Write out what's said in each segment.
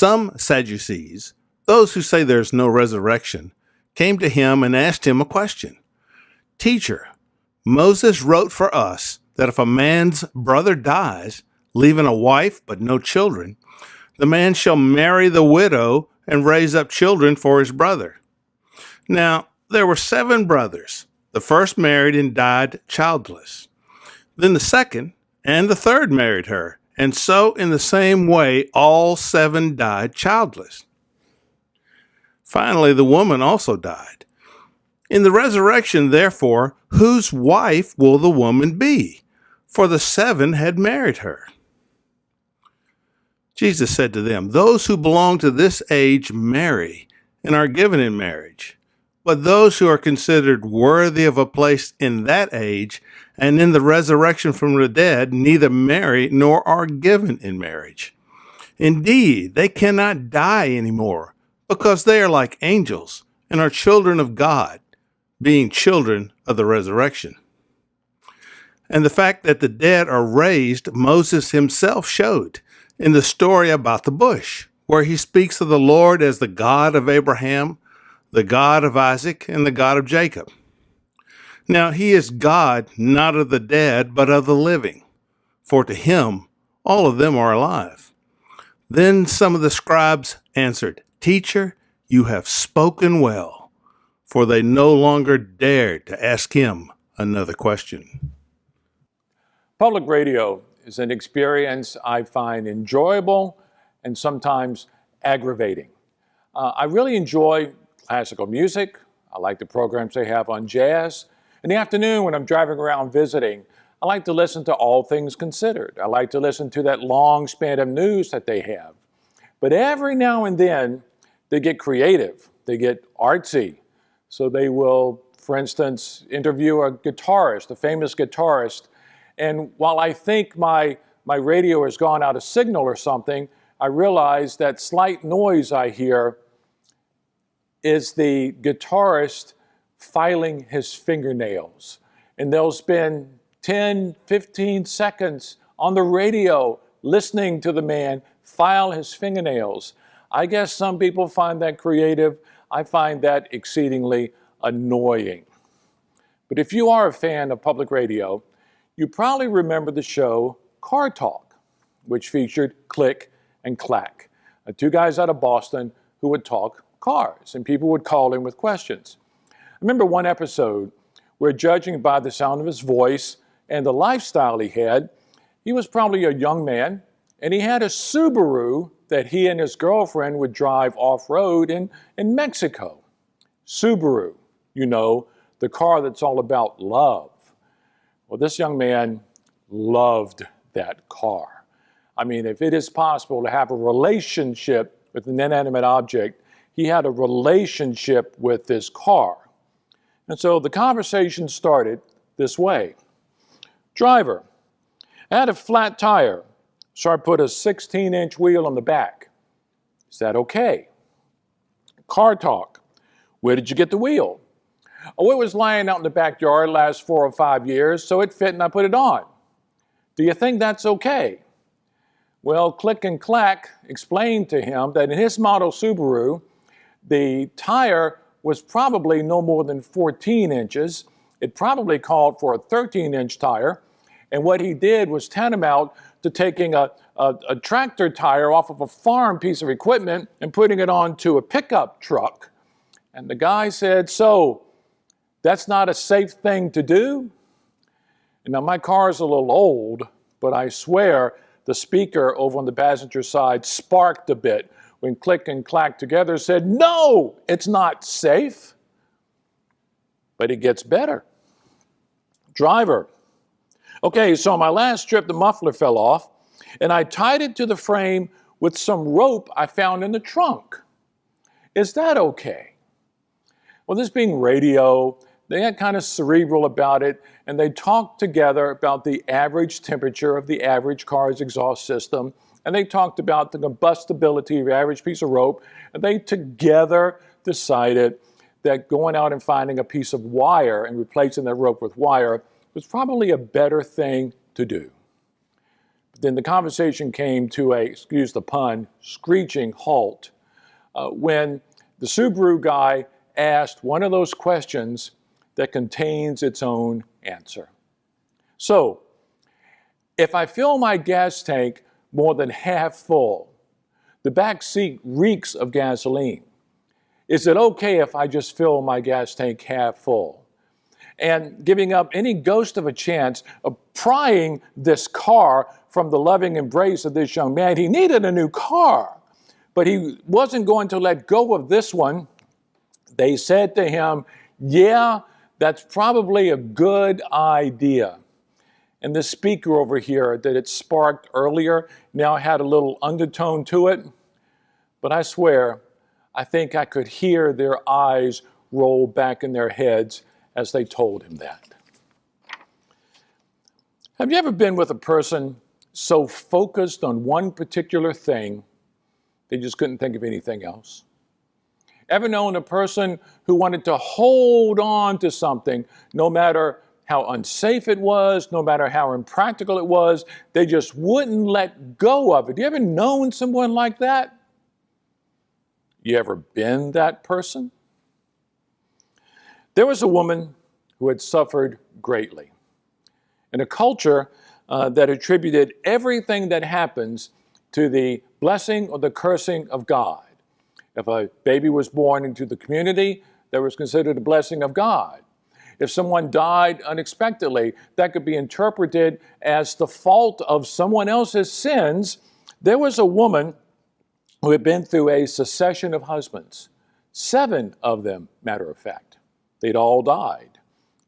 Some Sadducees, those who say there's no resurrection, came to him and asked him a question. Teacher, Moses wrote for us that if a man's brother dies, leaving a wife but no children, the man shall marry the widow and raise up children for his brother. Now, there were 7 brothers. The first married and died childless. Then the second and the third married her, and so in the same way all 7 died childless. Finally, the woman also died. In the resurrection, therefore, whose wife will the woman be? For the 7 had married her. Jesus said to them, those who belong to this age marry and are given in marriage. But those who are considered worthy of a place in that age and in the resurrection from the dead neither marry nor are given in marriage. Indeed, they cannot die anymore because they are like angels and are children of God, being children of the resurrection. And the fact that the dead are raised, Moses himself showed in the story about the bush, where he speaks of the Lord as the God of Abraham, the God of Isaac, and the God of Jacob. Now he is God not of the dead, but of the living, for to him all of them are alive. Then some of the scribes answered, Teacher, you have spoken well, for they no longer dared to ask him another question. Public radio is an experience I find enjoyable and sometimes aggravating. I really enjoy classical music. I like the programs they have on jazz. In the afternoon when I'm driving around visiting, I like to listen to All Things Considered. I like to listen to that long span of news that they have. But every now and then, they get creative. They get artsy. So they will, for instance, interview a guitarist, a famous guitarist. And while I think my radio has gone out of signal or something, I realize that slight noise I hear is the guitarist filing his fingernails. And they'll spend 10, 15 seconds on the radio listening to the man file his fingernails. I guess some people find that creative. I find that exceedingly annoying. But if you are a fan of public radio, you probably remember the show Car Talk, which featured Click and Clack, 2 guys out of Boston who would talk cars, and people would call in with questions. I remember one episode where, judging by the sound of his voice and the lifestyle he had, he was probably a young man, and he had a Subaru that he and his girlfriend would drive off-road in Mexico. Subaru, you know, the car that's all about love. Well, this young man loved that car. I mean, if it is possible to have a relationship with an inanimate object, he had a relationship with this car. And so the conversation started this way. Driver, I had a flat tire, so I put a 16-inch wheel on the back. Is that okay? Car Talk, where did you get the wheel? Oh, it was lying out in the backyard last 4 or 5 years, so it fit and I put it on. Do you think that's okay? Well, Click and Clack explained to him that in his model Subaru, the tire was probably no more than 14 inches. It probably called for a 13-inch tire. And what he did was tantamount to taking a tractor tire off of a farm piece of equipment and putting it onto a pickup truck. And the guy said, so that's not a safe thing to do? And now my car is a little old, but I swear the speaker over on the passenger side sparked a bit when Click and Clack together said, no, it's not safe. But it gets better. Driver, okay, so on my last trip, the muffler fell off, and I tied it to the frame with some rope I found in the trunk. Is that okay? Well, this being radio, they got kind of cerebral about it, and they talked together about the average temperature of the average car's exhaust system, and they talked about the combustibility of the average piece of rope, and they together decided that going out and finding a piece of wire and replacing that rope with wire was probably a better thing to do. But then the conversation came to a, excuse the pun, screeching halt when the Subaru guy asked one of those questions that contains its own answer. So, if I fill my gas tank more than half full, the back seat reeks of gasoline. Is it okay if I just fill my gas tank half full? And giving up any ghost of a chance of prying this car from the loving embrace of this young man. He needed a new car, but he wasn't going to let go of this one. They said to him, yeah, that's probably a good idea. And the speaker over here that it sparked earlier now had a little undertone to it. But I swear, I think I could hear their eyes roll back in their heads as they told him that. Have you ever been with a person so focused on one particular thing, they just couldn't think of anything else? Ever known a person who wanted to hold on to something no matter how unsafe it was, no matter how impractical it was, they just wouldn't let go of it? You ever known someone like that? You ever been that person? There was a woman who had suffered greatly in a culture that attributed everything that happens to the blessing or the cursing of God. If a baby was born into the community, that was considered a blessing of God. If someone died unexpectedly, that could be interpreted as the fault of someone else's sins. There was a woman who had been through a succession of husbands, 7 of them, matter of fact. They'd all died.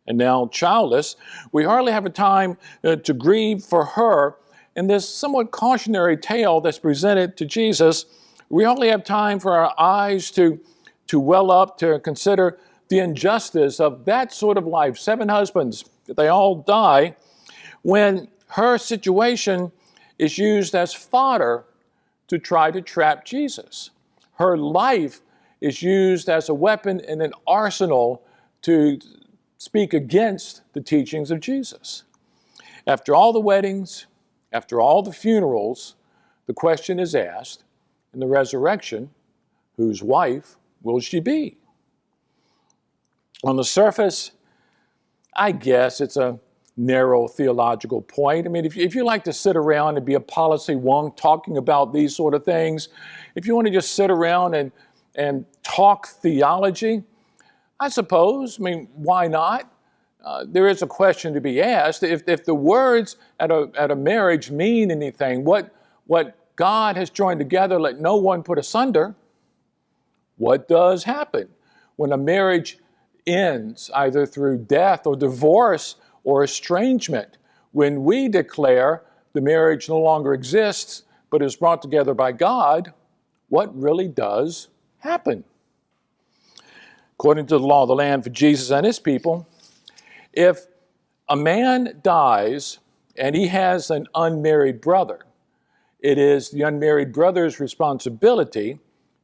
And now childless, we hardly have a time to grieve for her. In this somewhat cautionary tale that's presented to Jesus, we only have time for our eyes to well up, to consider the injustice of that sort of life. 7 husbands, they all die, when her situation is used as fodder to try to trap Jesus. Her life is used as a weapon in an arsenal to speak against the teachings of Jesus. After all the weddings, after all the funerals, the question is asked, in the resurrection, whose wife will she be? On the surface, I guess it's a narrow theological point. I mean, if you like to sit around and be a policy wonk talking about these sort of things, if you want to just sit around and talk theology, I suppose, I mean, why not? There is a question to be asked. If the words at a marriage mean anything, what God has joined together, let no one put asunder, what does happen when a marriage ends either through death or divorce or estrangement? When we declare the marriage no longer exists but is brought together by God, what really does happen? According to the law of the land for Jesus and his people, if a man dies and he has an unmarried brother, it is the unmarried brother's responsibility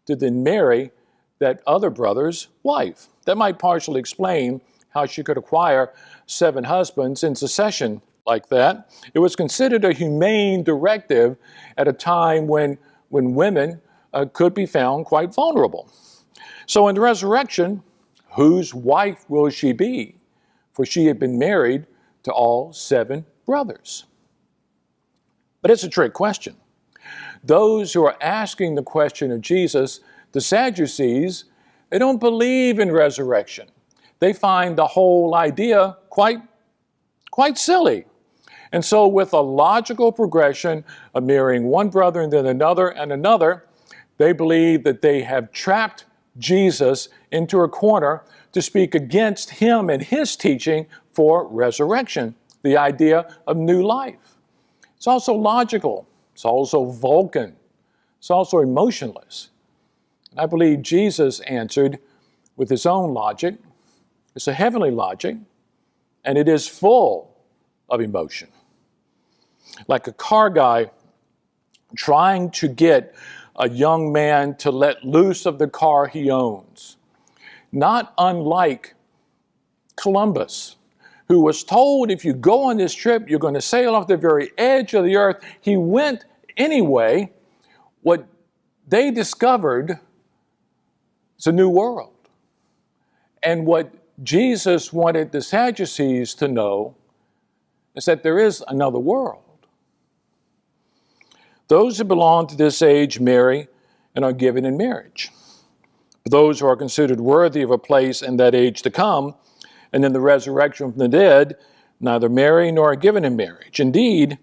to then marry that other brother's wife. That might partially explain how she could acquire 7 husbands in succession like that. It was considered a humane directive at a time when women could be found quite vulnerable. So in the resurrection, whose wife will she be? For she had been married to all 7 brothers. But it's a trick question. Those who are asking the question of Jesus, the Sadducees, they don't believe in resurrection. They find the whole idea quite silly. And so with a logical progression of marrying one brother and then another and another, they believe that they have trapped Jesus into a corner to speak against him and his teaching for resurrection, the idea of new life. It's also logical. It's also Vulcan. It's also emotionless. And I believe Jesus answered with his own logic. It's a heavenly logic, and it is full of emotion. Like a car guy trying to get a young man to let loose of the car he owns. Not unlike Columbus, who was told, if you go on this trip, you're going to sail off the very edge of the earth. He went anyway. What they discovered is a new world. And what Jesus wanted the Sadducees to know is that there is another world. Those who belong to this age marry and are given in marriage. Those who are considered worthy of a place in that age to come, and in the resurrection from the dead, neither marry nor are given in marriage. Indeed,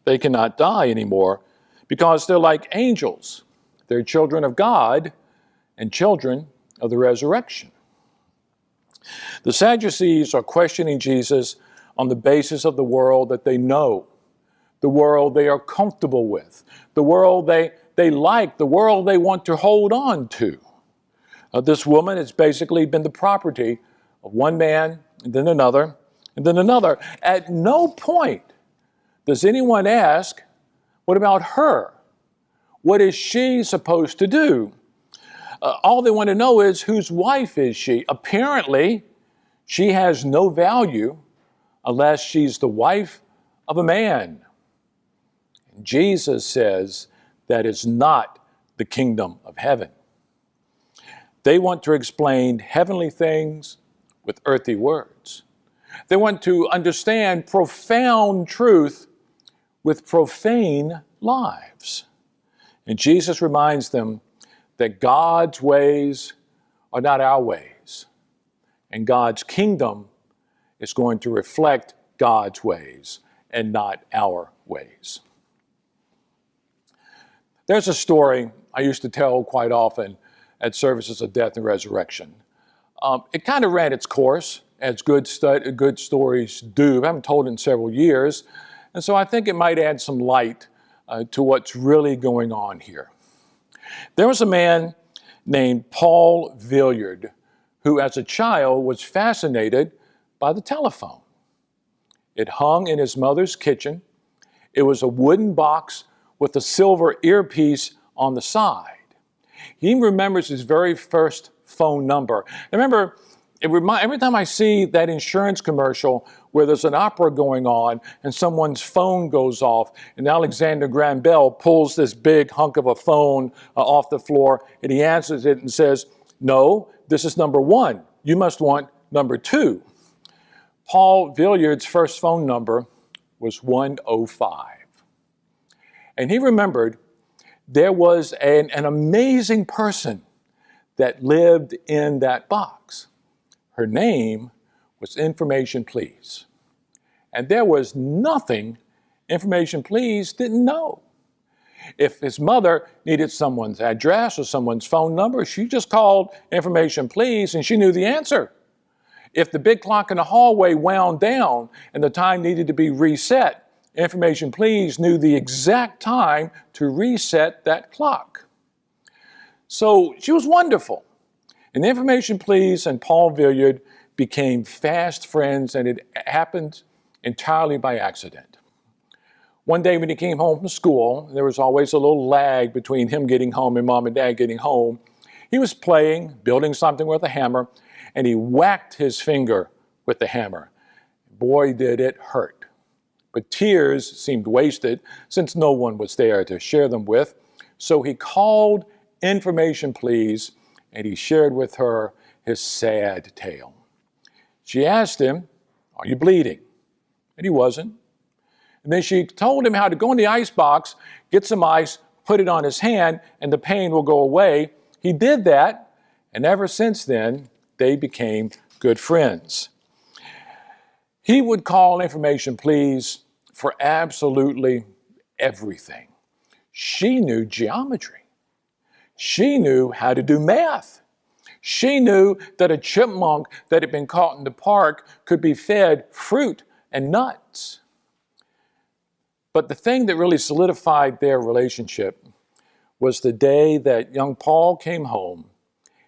they cannot die anymore because they're like angels. They're children of God and children of the resurrection. The Sadducees are questioning Jesus on the basis of the world that they know, the world they are comfortable with, the world they like, the world they want to hold on to. This woman has basically been the property of one man, and then another, and then another. At no point does anyone ask, what about her? What is she supposed to do? All they want to know is, whose wife is she? Apparently, she has no value unless she's the wife of a man. And Jesus says that is not the kingdom of heaven. They want to explain heavenly things with earthly words. They want to understand profound truth with profane lives. And Jesus reminds them that God's ways are not our ways. And God's kingdom is going to reflect God's ways and not our ways. There's a story I used to tell quite often at services of death and resurrection. It kind of ran its course, as good stories do. I haven't told it in several years, and so I think it might add some light to what's really going on here. There was a man named Paul Villiard who, as a child, was fascinated by the telephone. It hung in his mother's kitchen. It was a wooden box with a silver earpiece on the side. He remembers his very first phone number. Remember, every time I see that insurance commercial where there's an opera going on and someone's phone goes off, and Alexander Graham Bell pulls this big hunk of a phone off the floor, and he answers it and says, "No, this is number 1. You must want number 2. Paul Villiard's first phone number was 105. And he remembered there was an amazing person that lived in that box. Her name was Information Please. And there was nothing Information Please didn't know. If his mother needed someone's address or someone's phone number, she just called Information Please and she knew the answer. If the big clock in the hallway wound down and the time needed to be reset, Information Please knew the exact time to reset that clock. So she was wonderful. And Information Please and Paul Villiard became fast friends, and it happened entirely by accident. One day when he came home from school, there was always a little lag between him getting home and mom and dad getting home. He was playing, building something with a hammer, and he whacked his finger with the hammer. Boy, did it hurt. But tears seemed wasted since no one was there to share them with. So he called Information Please, and he shared with her his sad tale. She asked him, "Are you bleeding?" And he wasn't. And then she told him how to go in the ice box, get some ice, put it on his hand, and the pain will go away. He did that, and ever since then, they became good friends. He would call Information Please for absolutely everything. She knew geometry. She knew how to do math. She knew that a chipmunk that had been caught in the park could be fed fruit and nuts. But the thing that really solidified their relationship was the day that young Paul came home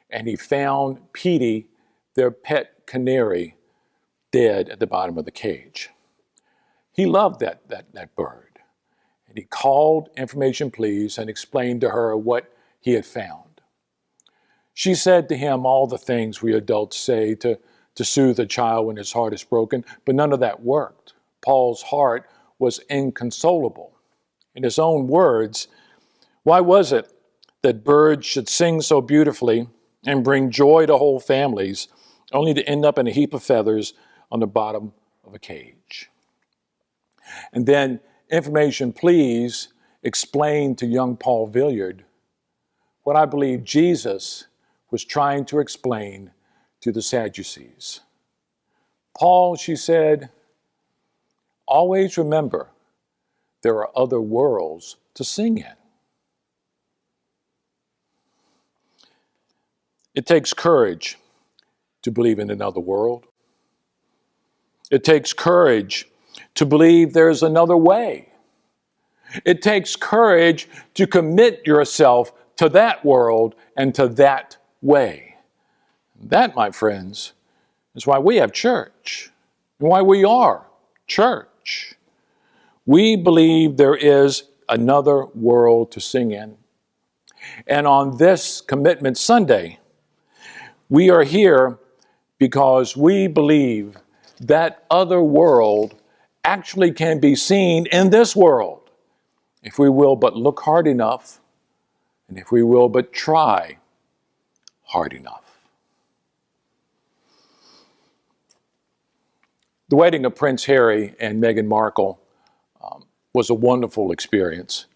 and he found Petey, their pet canary, dead at the bottom of the cage. He loved that bird. And he called Information Please and explained to her what he had found. She said to him all the things we adults say to to soothe a child when his heart is broken, but none of that worked. Paul's heart was inconsolable. In his own words, why was it that birds should sing so beautifully and bring joy to whole families, only to end up in a heap of feathers on the bottom of a cage? And then, information, please explain to young Paul Villiard what I believe Jesus was trying to explain to the Sadducees. Paul, she said, always remember there are other worlds to sing in. It takes courage to believe in another world. It takes courage to believe there's another way. It takes courage to commit yourself to that world and to that way. That, my friends, is why we have church and why we are church. We believe there is another world to sing in. And on this Commitment Sunday, we are here because we believe that other world actually can be seen in this world if we will but look hard enough and if we will but try hard enough. The wedding of Prince Harry and Meghan Markle was a wonderful experience.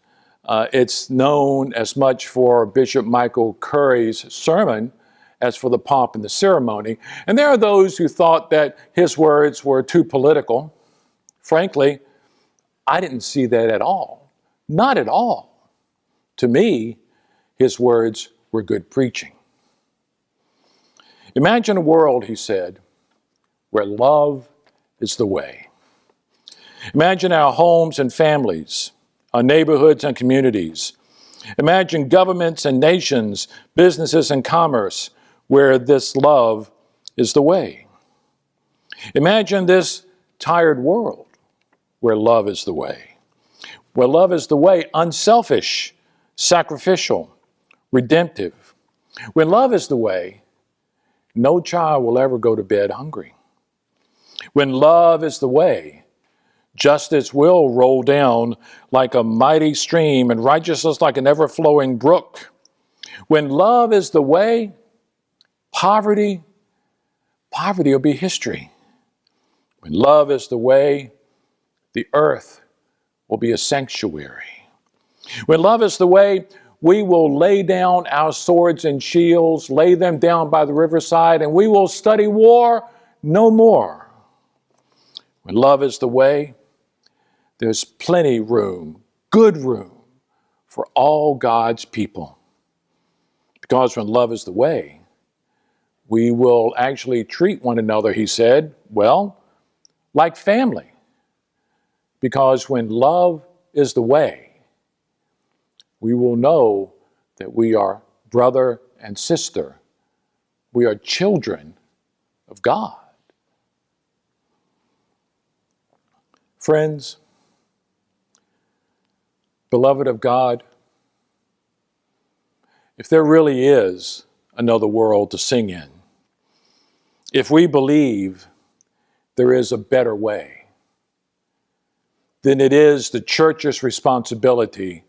It's known as much for Bishop Michael Curry's sermon as for the pomp and the ceremony. And there are those who thought that his words were too political. Frankly, I didn't see that at all. Not at all. To me, his words were good preaching. Imagine a world, he said, where love is the way. Imagine our homes and families, our neighborhoods and communities. Imagine governments and nations, businesses and commerce, where this love is the way. Imagine this tired world where love is the way. Where love is the way, unselfish, sacrificial, redemptive. When love is the way, no child will ever go to bed hungry. When love is the way, justice will roll down like a mighty stream and righteousness like an ever-flowing brook. When love is the way, poverty will be history. When love is the way, the earth will be a sanctuary. When love is the way, we will lay down our swords and shields, lay them down by the riverside, and we will study war no more. When love is the way, there's plenty room, good room, for all God's people. Because when love is the way, we will actually treat one another, he said, well, like family. Because when love is the way, we will know that we are brother and sister. We are children of God. Friends, beloved of God, if there really is another world to sing in, if we believe there is a better way, then it is the church's responsibility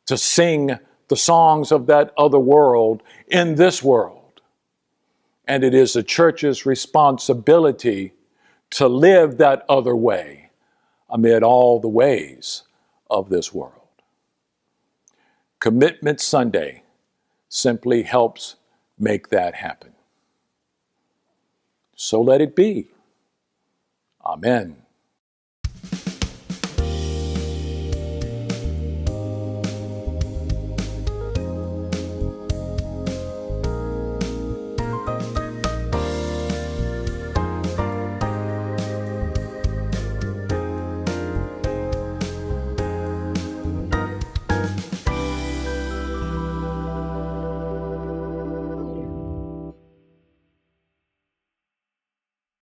to sing the songs of that other world in this world. And it is the church's responsibility to live that other way amid all the ways of this world. Commitment Sunday simply helps make that happen. So let it be. Amen.